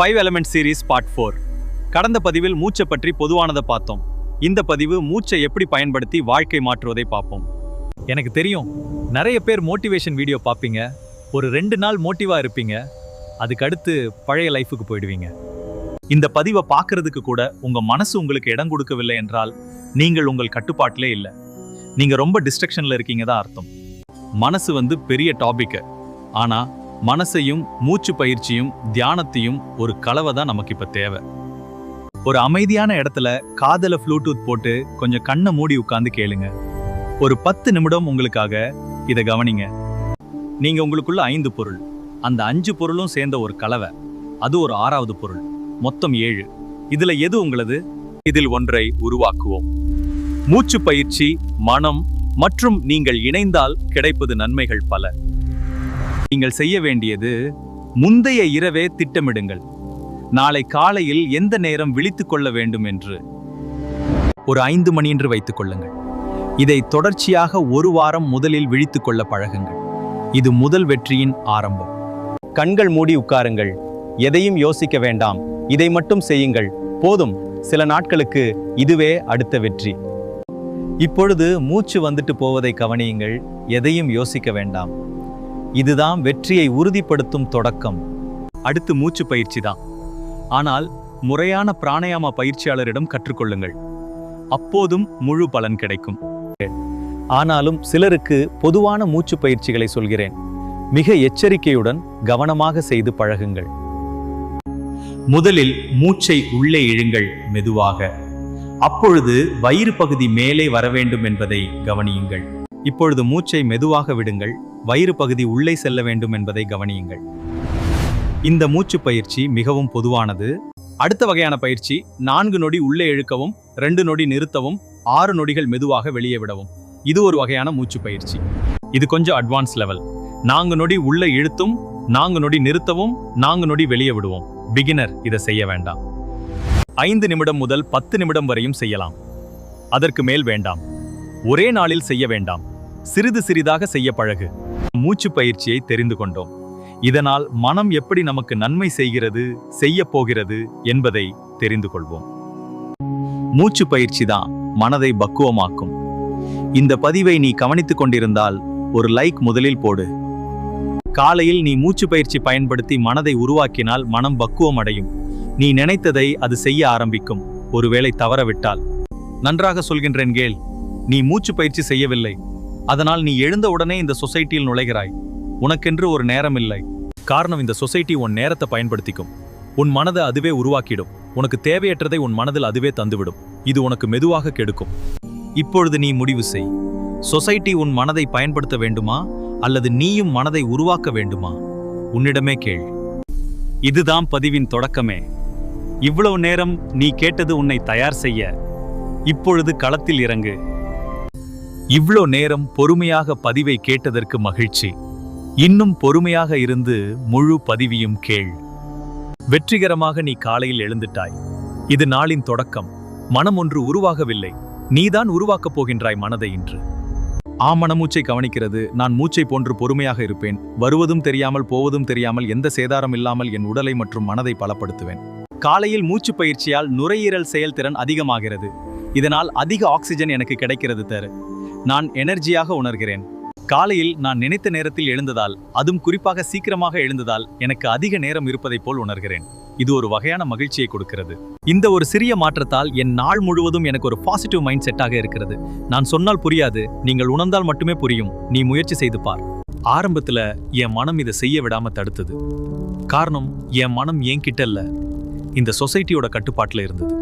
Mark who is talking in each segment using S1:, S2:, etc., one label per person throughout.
S1: 5 element series part 4. கடந்த பதிவில் மூச்சை பற்றி பொதுவானதை பார்த்தோம். இந்த பதிவு மூச்சை எப்படி பயன்படுத்தி வாழ்க்கை மாற்றுவதை பார்ப்போம். எனக்கு தெரியும், நிறைய பேர் மோட்டிவேஷன் வீடியோ பார்ப்பீங்க, ஒரு 2 நாள் மோட்டிவாக இருப்பீங்க, அதுக்கு அடுத்து பழைய லைஃபுக்கு போயிடுவீங்க. இந்த பதிவை பார்க்கறதுக்கு கூட உங்க மனசு உங்களுக்கு இடம் கொடுக்கவில்லை என்றால் நீங்கள் உங்கள் கட்டுப்பாட்டிலே இல்லை, நீங்க ரொம்ப டிஸ்ட்ரக்ஷன்ல இருக்கீங்க தான் அர்த்தம். மனசு பெரிய டாபிக், ஆனா மனசையும் மூச்சு பயிற்சியும் தியானத்தையும் ஒரு கலவை தான் நமக்கு இப்ப தேவை. ஒரு அமைதியான இடத்துல காதல ப்ளூடூத் போட்டு கொஞ்சம் கண்ணை மூடி உட்கார்ந்து கேளுங்க. ஒரு 10 நிமிடம் உங்களுக்காக இதை கவனிங்க. நீங்க உங்களுக்குள்ள 5 பொருள், அந்த 5 பொருளும் சேர்ந்த ஒரு கலவை, அது ஒரு 6வது பொருள், மொத்தம் 7. இதுல எது உங்களது? இதில் ஒன்றை உருவாக்குவோம். மூச்சு பயிற்சி, மனம் மற்றும் நீங்கள் இணைந்தால் கிடைப்பது நன்மைகள் பல. நீங்கள் செய்ய வேண்டியது, முந்தைய இரவே திட்டமிடுங்கள். நாளை காலையில் எந்த நேரம் விழித்துக் கொள்ள வேண்டும் என்று. ஒரு 5 மணி என்று வைத்துக் கொள்ளுங்கள். இதை தொடர்ச்சியாக 1 வாரம் முதலில் விழித்துக் கொள்ள பழகுங்கள். இது முதல் வெற்றியின் ஆரம்பம். கண்கள் மூடி உட்காருங்கள், எதையும் யோசிக்க வேண்டாம், இதை மட்டும் செய்யுங்கள், போதும். சில நாட்களுக்கு இதுவே அடுத்த வெற்றி. இப்பொழுது மூச்சு வந்துட்டு போவதை கவனியுங்கள், எதையும் யோசிக்க வேண்டாம். இதுதான் வெற்றியை உறுதிப்படுத்தும் தொடக்கம். அடுத்து மூச்சு பயிற்சி தான், ஆனால் முறையான பிராணாயாம பயிற்சியாளரிடம் கற்றுக்கொள்ளுங்கள், அப்போதும் முழு பலன் கிடைக்கும். ஆனாலும் சிலருக்கு பொதுவான மூச்சு பயிற்சிகளை சொல்கிறேன், மிக எச்சரிக்கையுடன் கவனமாக செய்து பழகுங்கள். முதலில் மூச்சை உள்ளே இழுங்கள் மெதுவாக, அப்பொழுது வயிறு பகுதி மேலே வர வேண்டும் என்பதை கவனியுங்கள். இப்பொழுது மூச்சை மெதுவாக விடுங்கள், வயிறு பகுதி உள்ளே செல்ல வேண்டும் என்பதை கவனியுங்கள். இந்த மூச்சு பயிற்சி மிகவும் பொதுவானது. அடுத்த வகையான பயிற்சி 4 நொடி உள்ளே இழுக்கவும், 2 நொடி நிறுத்தவும், 6 நொடிகள் மெதுவாக வெளியே விடவும். இது ஒரு வகையான மூச்சு பயிற்சி. இது கொஞ்சம் அட்வான்ஸ் லெவல். 4 நொடி உள்ளே இழுத்தும், 4 நொடி நிறுத்தவும், 4 நொடி வெளியே விடுவோம். பிகினர் இதை செய்ய வேண்டாம். 5 நிமிடம் முதல் 10 நிமிடம் வரையும் செய்யலாம், அதற்கு மேல் வேண்டாம். ஒரே நாளில் செய்ய வேண்டாம், சிறிது சிறிதாக செய்ய பழகு. மூச்சு பயிற்சியை தெரிந்து கொண்டோம். இதனால் மனம் எப்படி நமக்கு நன்மை செய்கிறது, செய்ய போகிறது என்பதை தெரிந்து கொள்வோம். மூச்சு பயிற்சி தான் மனதை பக்குவமாக்கும். இந்த பதிவை நீ கவனித்துக் கொண்டிருந்தால் ஒரு லைக் முதலில் போடு. காலையில் நீ மூச்சு பயிற்சி பயன்படுத்தி மனதை உருவாக்கினால் மனம் பக்குவம் அடையும். நீ நினைத்ததை அது செய்ய ஆரம்பிக்கும். ஒருவேளை தவறவிட்டால், நன்றாக சொல்கின்றேன் கேள், நீ மூச்சு பயிற்சி செய்யவில்லை, அதனால் நீ எழுந்த உடனே இந்த சொசைட்டியில் நுழைகிறாய். உனக்கென்று ஒரு நேரம் இல்லை. காரணம், இந்த சொசைட்டி உன் நேரத்தை பயன்படுத்திக்கும். உன் மனதை அதுவே உருவாக்கிடும். உனக்கு தேவையற்றதை உன் மனதில் அதுவே தந்துவிடும். இது உனக்கு மெதுவாக கெடுக்கும். இப்பொழுது நீ முடிவு செய். சொசைட்டி உன் மனதை பயன்படுத்த வேண்டுமா அல்லது நீயும் மனதை உருவாக்க வேண்டுமா? உன்னிடமே கேள். இதுதான் பதிவின் தொடக்கமே. இவ்வளவு நேரம் நீ கேட்டது உன்னை தயார் செய்ய. இப்பொழுது களத்தில் இறங்கு. இவ்வளோ நேரம் பொறுமையாக பதிவை கேட்டதற்கு மகிழ்ச்சி. இன்னும் பொறுமையாக இருந்து முழு பதிவையும் கேள். வெற்றிகரமாக நீ காலையில் எழுந்துட்டாய். இது நாளின் தொடக்கம். மனம் ஒன்று உருவாகவில்லை, நீதான் உருவாக்கப் போகின்றாய் மனதை இன்று. மனமூச்சை கவனிக்கிறது. நான் மூச்சை போன்று பொறுமையாக இருப்பேன். வருவதும் தெரியாமல் போவதும் தெரியாமல், எந்த சேதாரம் இல்லாமல் என் உடலை மற்றும் மனதை பலப்படுத்துவேன். காலையில் மூச்சு பயிற்சியால் நுரையீரல் செயல்திறன் அதிகமாகிறது. இதனால் அதிக ஆக்சிஜன் எனக்கு கிடைக்கிறது. நான் எனர்ஜியாக உணர்கிறேன். காலையில் நான் நினைத்த நேரத்தில் எழுந்ததால், அதுவும் குறிப்பாக சீக்கிரமாக எழுந்ததால் எனக்கு அதிக நேரம் இருப்பதை போல் உணர்கிறேன். இது ஒரு வகையான மகிழ்ச்சியை கொடுக்கிறது. இந்த ஒரு சிறிய மாற்றத்தால் என் நாள் முழுவதும் எனக்கு ஒரு பாசிட்டிவ் மைண்ட் செட்டாக இருக்கிறது. நான் சொன்னால் புரியாது, நீங்கள் உணர்ந்தால் மட்டுமே புரியும். நீ முயற்சி செய்து பார். ஆரம்பத்துல என் மனம் இதை செய்ய விடாம தடுத்தது. காரணம், என் மனம் என்கிட்ட இல்ல, இந்த சொசைட்டியோட கட்டுப்பாட்டுல இருந்தது.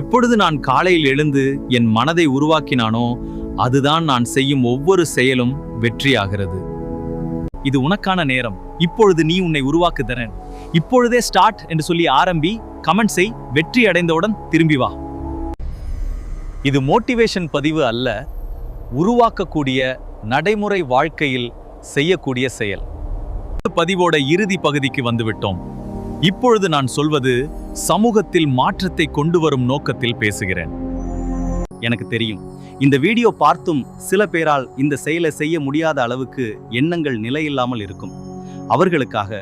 S1: எப்பொழுது நான் காலையில் எழுந்து என் மனதை உருவாக்கினானோ, அதுதான் நான் செய்யும் ஒவ்வொரு செயலும் வெற்றியாகிறது. இது உனக்கான நேரம். இப்பொழுது நீ உன்னை உருவாக்குதரன். இப்பொழுதே ஸ்டார்ட் என்று சொல்லி ஆரம்பி, கமெண்ட் செய். வெற்றி அடைந்தவுடன் திரும்பி வா. இது மோட்டிவேஷன் பதிவு அல்ல, உருவாக்கக்கூடிய நடைமுறை வாழ்க்கையில் செய்யக்கூடிய செயல். பதிவோட இறுதி பகுதிக்கு வந்துவிட்டோம். இப்பொழுது நான் சொல்வது சமூகத்தில் மாற்றத்தை கொண்டு வரும் நோக்கத்தில் பேசுகிறேன். எனக்கு தெரியும், இந்த வீடியோ பார்த்தும் சில பேரால் இந்த செயலை செய்ய முடியாத அளவுக்கு எண்ணங்கள் நிலையில்லாமல் இருக்கும். அவர்களுக்காக